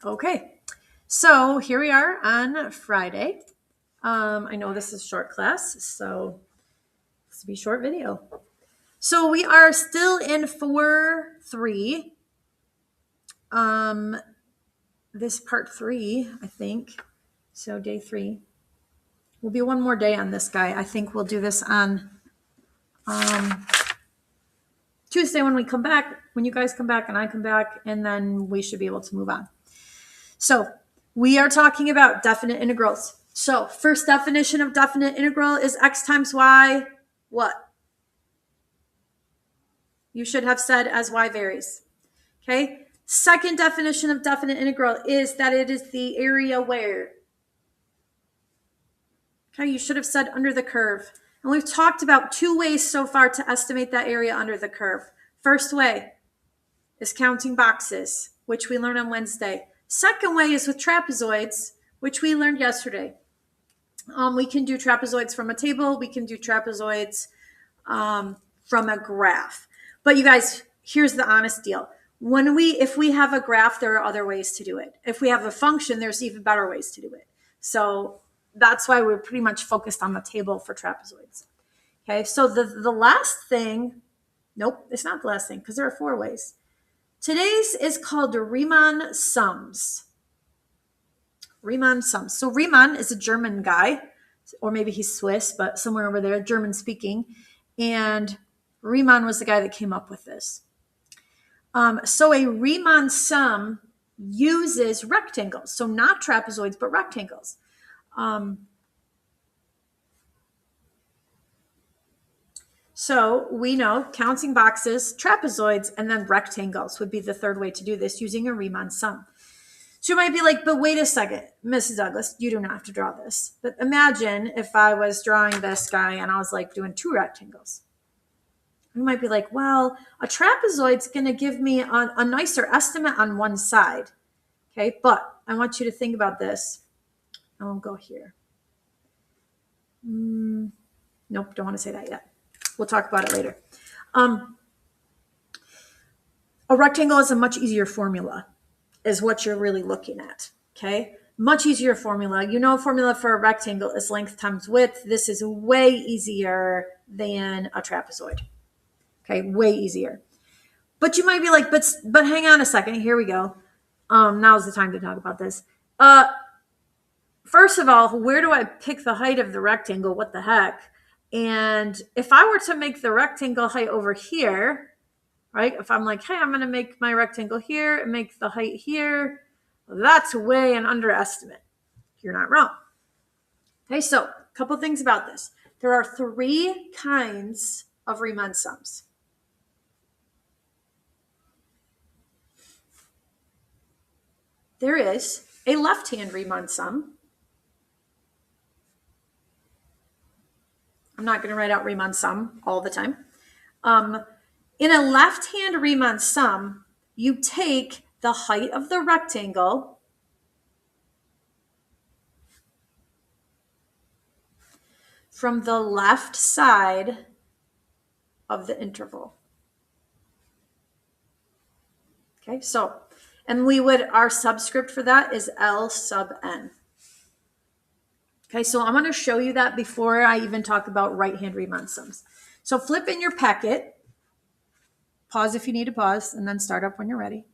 Okay, so here we are on Friday. I know this is short class, so this will be a short video. So we are still in 4-3. This part 3, I think. So day 3. Will be one more day on this guy. I think we'll do this on Tuesday when we come back, when you guys come back and I come back, and then we should be able to move on. So we are talking about definite integrals. So first definition of definite integral is x times y, what? You should have said as y varies. Okay. Second definition of definite integral is that it is the area where. Okay, you should have said under the curve. And we've talked about 2 ways so far to estimate that area under the curve. First way is counting boxes, which we learned on Wednesday. Second way is with trapezoids, which we learned yesterday. We can do trapezoids from a table. We can do trapezoids from a graph. But you guys, here's the honest deal. If we have a graph, there are other ways to do it. If we have a function, there's even better ways to do it. So that's why we're pretty much focused on the table for trapezoids. Okay, so the last thing, nope, it's not the last thing because there are 4 ways. Today's is called Riemann sums. Riemann sums. So Riemann is a German guy, or maybe he's Swiss, but somewhere over there, German speaking. And Riemann was the guy that came up with this. So a Riemann sum uses rectangles. So not trapezoids, but rectangles. So we know counting boxes, trapezoids, and then rectangles would be the third way to do this using a Riemann sum. So you might be like, but wait a second, Mrs. Douglas, you do not have to draw this. But imagine if I was drawing this guy and I was like doing 2 rectangles. You might be like, well, a trapezoid's going to give me a nicer estimate on one side. Okay, but I want you to think about this. I won't go here. Nope, don't want to say that yet. We'll talk about it later. A rectangle is a much easier formula, is what you're really looking at. Okay, much easier formula. You know, a formula for a rectangle is length times width. This is way easier than a trapezoid. Okay, way easier. But you might be like, but hang on a second. Here we go. Now's the time to talk about this. First of all, where do I pick the height of the rectangle? What the heck? And if I were to make the rectangle height over here, right? If I'm like, hey, I'm going to make my rectangle here and make the height here, that's way an underestimate. You're not wrong. Okay, so a couple things about this. There are 3 kinds of Riemann sums. There is a left-hand Riemann sum. I'm not going to write out Riemann sum all the time. In a left-hand Riemann sum, you take the height of the rectangle from the left side of the interval. Okay, so, and our subscript for that is L sub n. Okay, so I'm going to show you that before I even talk about right-hand Riemann sums. So flip in your packet, pause if you need to pause, and then start up when you're ready.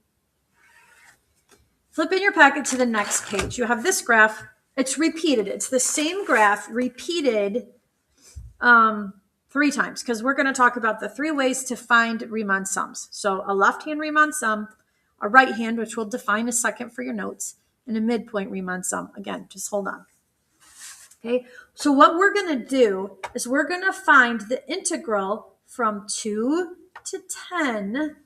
Flip in your packet to the next page. You have this graph. It's repeated. It's the same graph repeated 3 times because we're going to talk about the 3 ways to find Riemann sums. So a left-hand Riemann sum, a right-hand, which we'll define a second for your notes, and a midpoint Riemann sum. Again, just hold on. Okay, so what we're going to do is we're going to find the integral from 2 to 10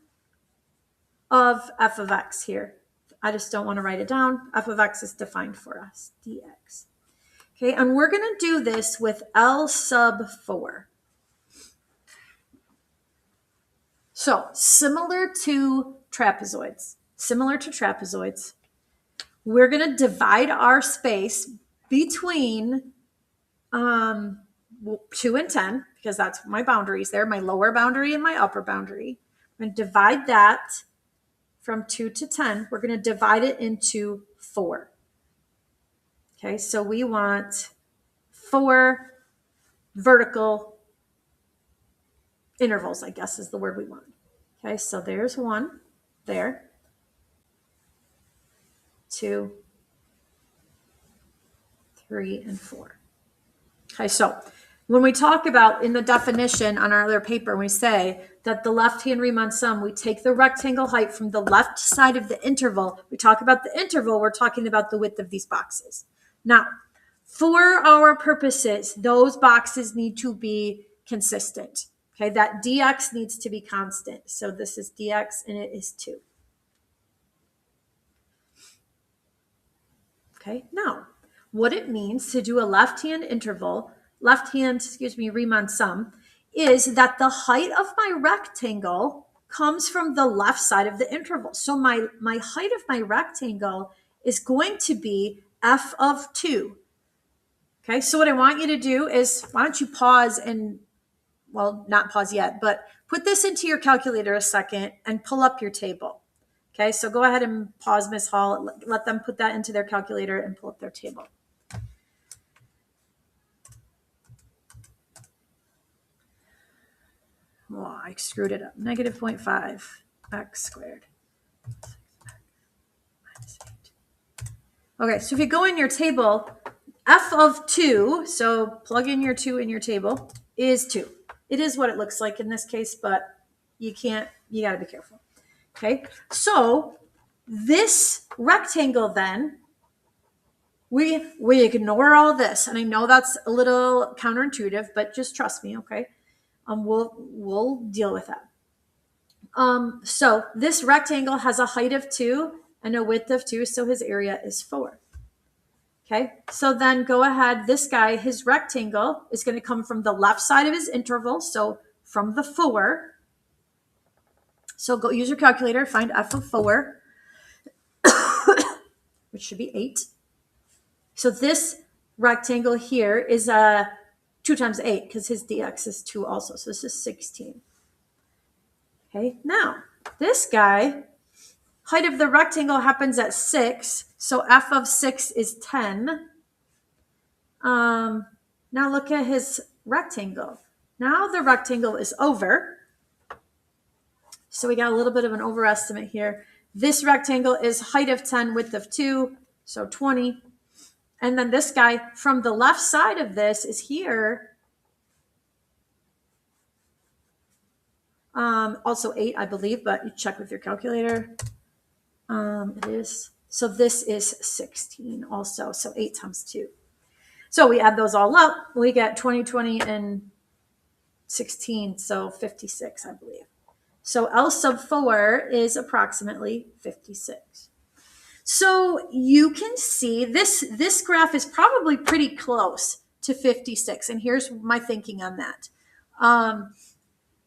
of f of x here. I just don't want to write it down. F of x is defined for us, dx. Okay, and we're going to do this with L sub 4. So similar to trapezoids, we're going to divide our space between 2 and 10, because that's my boundaries there, my lower boundary and my upper boundary. I'm going to divide that from 2 to 10, we're going to divide it into 4. Okay, so we want 4 vertical intervals, I guess is the word we want. Okay, so there's 1 there, 2, 3, and 4. Okay, so when we talk about in the definition on our other paper, we say that the left-hand Riemann sum, we take the rectangle height from the left side of the interval. We talk about the interval, we're talking about the width of these boxes. Now, for our purposes, those boxes need to be consistent. Okay, that dx needs to be constant. So this is dx and it is 2. Okay, now what it means to do a left-hand Riemann sum is that the height of my rectangle comes from the left side of the interval. So my height of my rectangle is going to be f of 2. Okay, so what I want you to do is, why don't you pause and, well, not pause yet, but put this into your calculator a second and pull up your table. Okay, so go ahead and pause, Ms. Hall. Let them put that into their calculator and pull up their table. Oh, I screwed it up. Negative 0.5 x squared. Okay, so if you go in your table, f of 2, so plug in your 2 in your table, is 2. It is what it looks like in this case, but you got to be careful. Okay, so this rectangle then, we ignore all this. And I know that's a little counterintuitive, but just trust me, okay? We'll deal with that. So this rectangle has a height of 2 and a width of 2, so his area is 4. Okay, so then go ahead. This guy, his rectangle is going to come from the left side of his interval, so from the 4. So go use your calculator, find f of 4, which should be 8. So this rectangle here is 2 times 8 because his dx is 2 also. So this is 16. Okay, now this guy, height of the rectangle happens at 6. So f of 6 is 10. Now look at his rectangle. Now the rectangle is over. So we got a little bit of an overestimate here. This rectangle is height of 10, width of 2, so 20. And then this guy from the left side of this is here. Also 8, I believe, but you check with your calculator. It is. So this is 16 also. So 8 times 2. So we add those all up. We get 20, 20, and 16. So 56, I believe. So L sub 4 is approximately 56. So you can see this graph is probably pretty close to 56. And here's my thinking on that.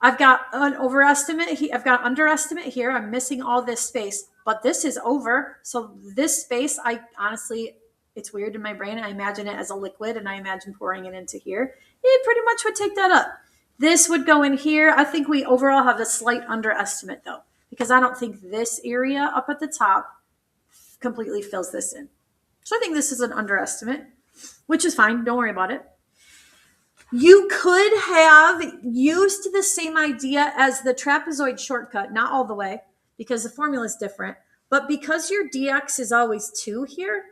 I've got an overestimate. I've got underestimate here. I'm missing all this space, but this is over. So this space, I honestly, it's weird in my brain. I imagine it as a liquid and I imagine pouring it into here. It pretty much would take that up. This would go in here. I think we overall have a slight underestimate though, because I don't think this area up at the top completely fills this in. So I think this is an underestimate, which is fine. Don't worry about it. You could have used the same idea as the trapezoid shortcut, not all the way, because the formula is different. But because your dx is always 2 here,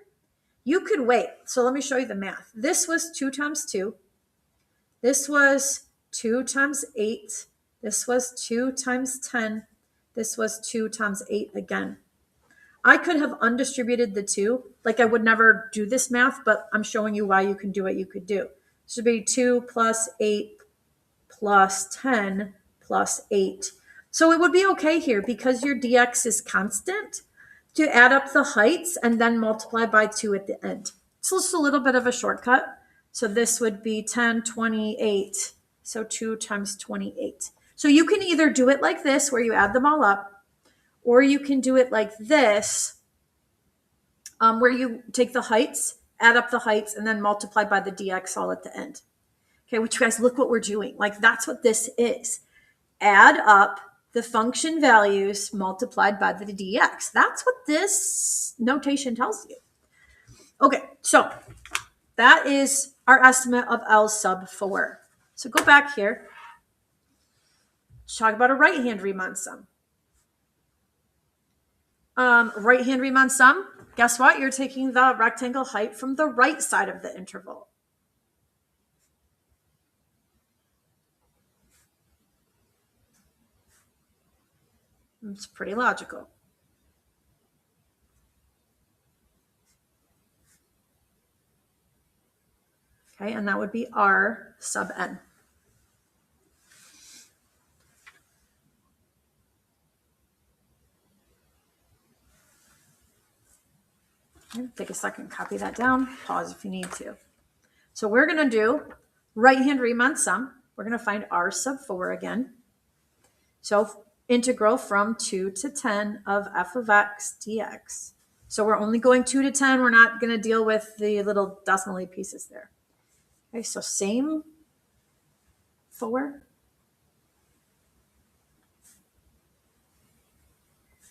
you could wait. So let me show you the math. This was 2 times 2. This was 2 times 8. This was 2 times 10. This was 2 times 8 again. I could have undistributed the 2. Like I would never do this math, but I'm showing you why you can do what you could do. This would be 2 plus 8 plus 10 plus 8. So it would be okay here because your dx is constant to add up the heights and then multiply by 2 at the end. So it's a little bit of a shortcut. So this would be 10, 28. So 2 times 28. So you can either do it like this where you add them all up, or you can do it like this where you take the heights, add up the heights, and then multiply by the dx all at the end. Okay, which guys, look what we're doing. Like that's what this is. Add up the function values multiplied by the dx. That's what this notation tells you. Okay, so that is our estimate of L sub 4. So go back here. Let's talk about a right-hand Riemann sum. Right-hand Riemann sum, guess what? You're taking the rectangle height from the right side of the interval. It's pretty logical. Okay, and that would be R sub n. Okay, take a second, copy that down, pause if you need to. So we're going to do right-hand Riemann sum. We're going to find R sub 4 again. So integral from 2 to 10 of f of x dx. So we're only going 2 to 10. We're not going to deal with the little decimal pieces there. Okay, so same 4.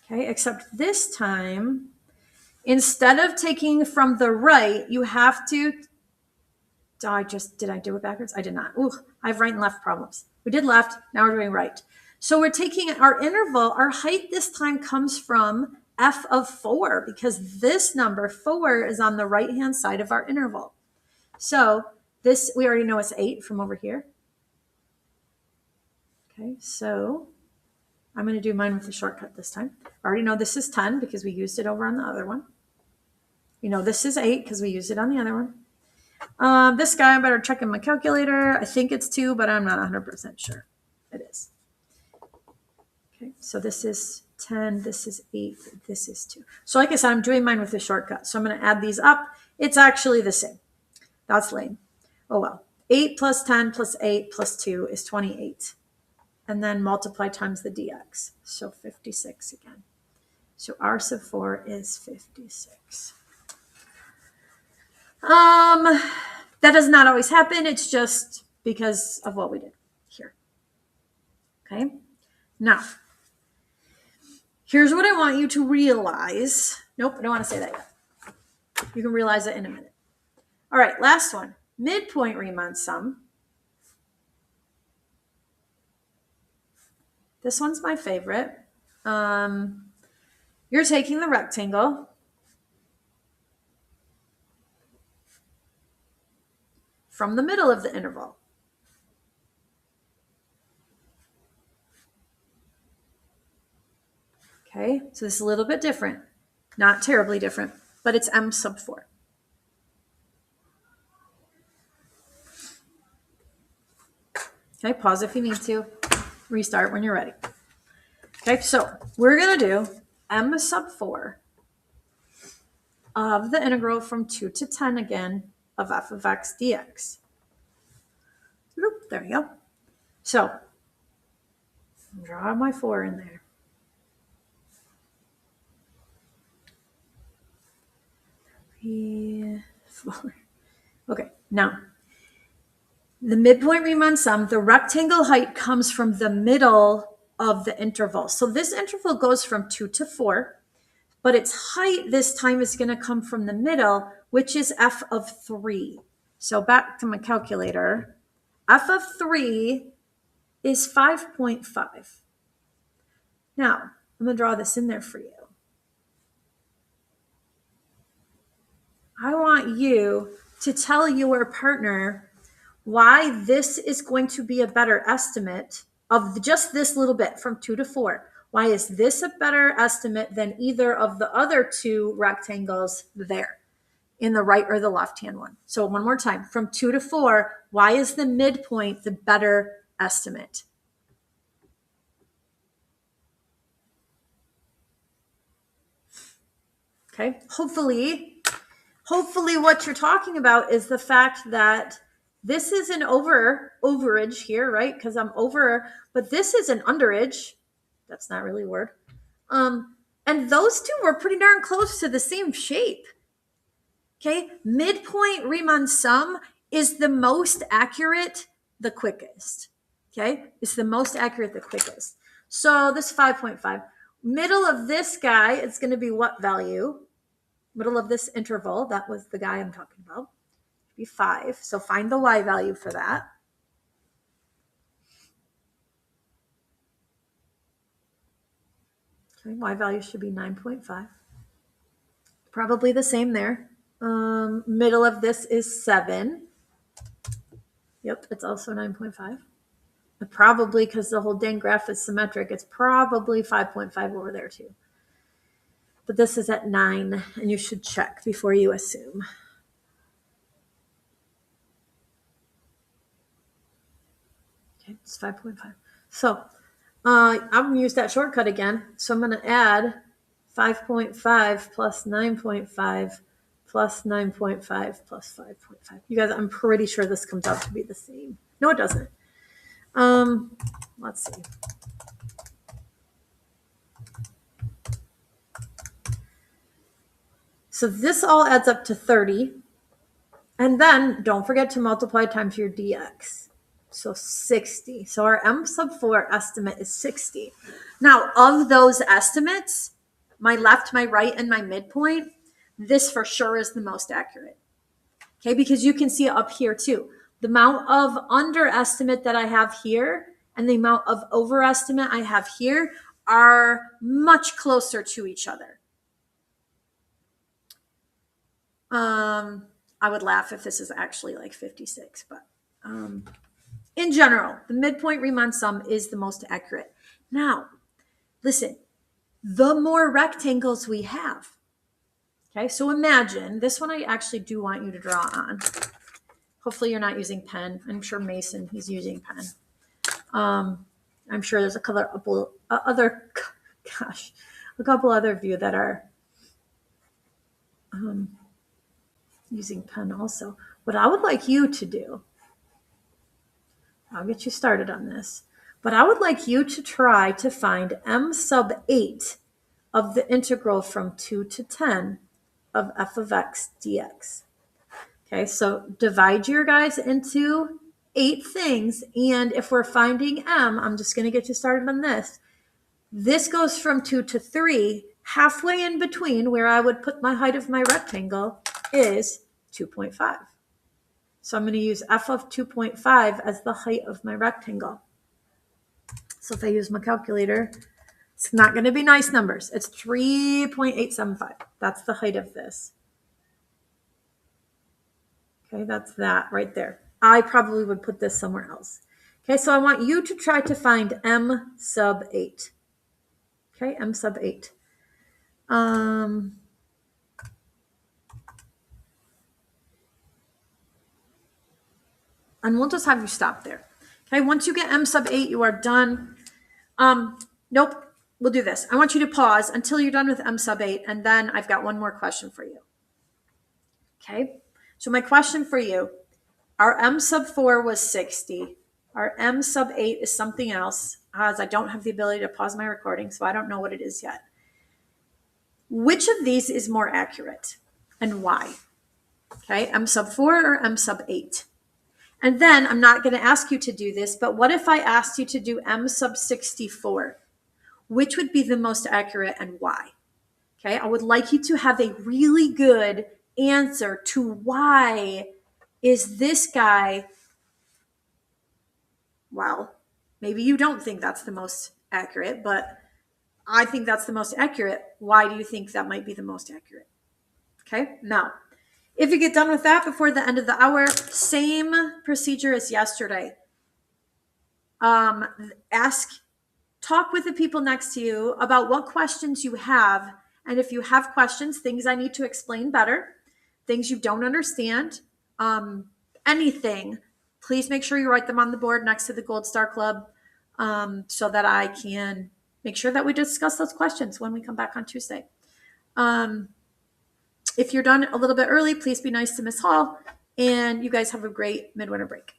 Okay, except this time, instead of taking from the right, you have to, did I do it backwards? I did not. Ooh, I have right and left problems. We did left, now we're doing right. So we're taking our interval, our height this time comes from f of 4 because this number 4 is on the right-hand side of our interval. So this, we already know it's 8 from over here. Okay, so I'm going to do mine with a shortcut this time. I already know this is 10 because we used it over on the other one. You know this is 8 because we used it on the other one. This guy, I better check in my calculator. I think it's 2, but I'm not 100% sure. It is. Okay, so this is 10, this is 8, this is 2. So like I said, I'm doing mine with a shortcut. So I'm going to add these up. It's actually the same. That's lame. Oh well. 8 plus 10 plus 8 plus 2 is 28. And then multiply times the dx. So 56 again. So R sub 4 is 56. That does not always happen. It's just because of what we did here. Okay. Now, here's what I want you to realize. Nope, I don't want to say that yet. You can realize it in a minute. All right, last one. Midpoint Riemann sum. This one's my favorite. You're taking the rectangle from the middle of the interval. Okay, so this is a little bit different. Not terribly different, but it's M sub 4. Okay, pause if you need to. Restart when you're ready. Okay, so we're going to do M sub 4 of the integral from 2 to 10 again of f of x dx. There we go. So, draw my 4 in there. Okay, now the midpoint Riemann sum, the rectangle height comes from the middle of the interval. So this interval goes from 2 to 4, but its height this time is going to come from the middle, which is f of 3. So back to my calculator, f of 3 is 5.5. Now, I'm going to draw this in there for you. I want you to tell your partner why this is going to be a better estimate of just this little bit from 2 to 4. Why is this a better estimate than either of the other two rectangles there in the right or the left-hand one? So one more time, from 2 to 4, why is the midpoint the better estimate? Okay, hopefully what you're talking about is the fact that this is an overage here, right? Because I'm over, but this is an underage. That's not really a word. And those two were pretty darn close to the same shape. Okay, midpoint Riemann sum is the most accurate, the quickest. Okay, it's the most accurate, the quickest. So this 5.5. Middle of this guy, it's going to be what value? Middle of this interval, that was the guy I'm talking about, be 5. So find the y value for that. Okay, y value should be 9.5. Probably the same there. Middle of this is 7. Yep, it's also 9.5. Probably because the whole dang graph is symmetric, it's probably 5.5 over there too. But this is at 9, and you should check before you assume. Okay, it's 5.5. So I'm going to use that shortcut again. So I'm going to add 5.5 plus 9.5 plus 9.5 plus 5.5. You guys, I'm pretty sure this comes out to be the same. No, it doesn't. Let's see. So this all adds up to 30. And then don't forget to multiply times your dx. So 60. So our m sub 4 estimate is 60. Now, of those estimates, my left, my right, and my midpoint, this for sure is the most accurate. Okay, because you can see it up here too. The amount of underestimate that I have here and the amount of overestimate I have here are much closer to each other. I would laugh if this is actually like 56, but in general, the midpoint Riemann sum is the most accurate. Now, listen, the more rectangles we have, okay, so imagine, this one I actually do want you to draw on. Hopefully you're not using pen. I'm sure Mason, he's using pen. I'm sure there's a couple other of you that are using pen also. What I would like you to do, I'll get you started on this, but I would like you to try to find m sub 8 of the integral from 2 to 10 of f of x dx. Okay, so divide your guys into 8 things, and if we're finding m, I'm just going to get you started on this. This goes from 2 to 3. Halfway in between where I would put my height of my rectangle is 2.5. So I'm going to use f of 2.5 as the height of my rectangle. So if I use my calculator, it's not going to be nice numbers. It's 3.875. That's the height of this. Okay, that's that right there. I probably would put this somewhere else. Okay, so I want you to try to find m sub 8. Okay, m sub 8. And we'll just have you stop there. Okay, once you get m sub 8, you are done. Nope, we'll do this. I want you to pause until you're done with m sub 8, and then I've got one more question for you. Okay, so my question for you, our m sub 4 was 60. Our m sub 8 is something else, as I don't have the ability to pause my recording, so I don't know what it is yet. Which of these is more accurate and why? Okay, m sub 4 or m sub 8? And then I'm not going to ask you to do this, but what if I asked you to do m sub 64? Which would be the most accurate and why? Okay, I would like you to have a really good answer to why is this guy, well, maybe you don't think that's the most accurate, but I think that's the most accurate. Why do you think that might be the most accurate? Okay, now, if you get done with that before the end of the hour, same procedure as yesterday. Talk with the people next to you about what questions you have. And if you have questions, things I need to explain better, things you don't understand, anything, please make sure you write them on the board next to the Gold Star Club so that I can make sure that we discuss those questions when we come back on Tuesday. If you're done a little bit early, please be nice to Miss Hall, and you guys have a great midwinter break.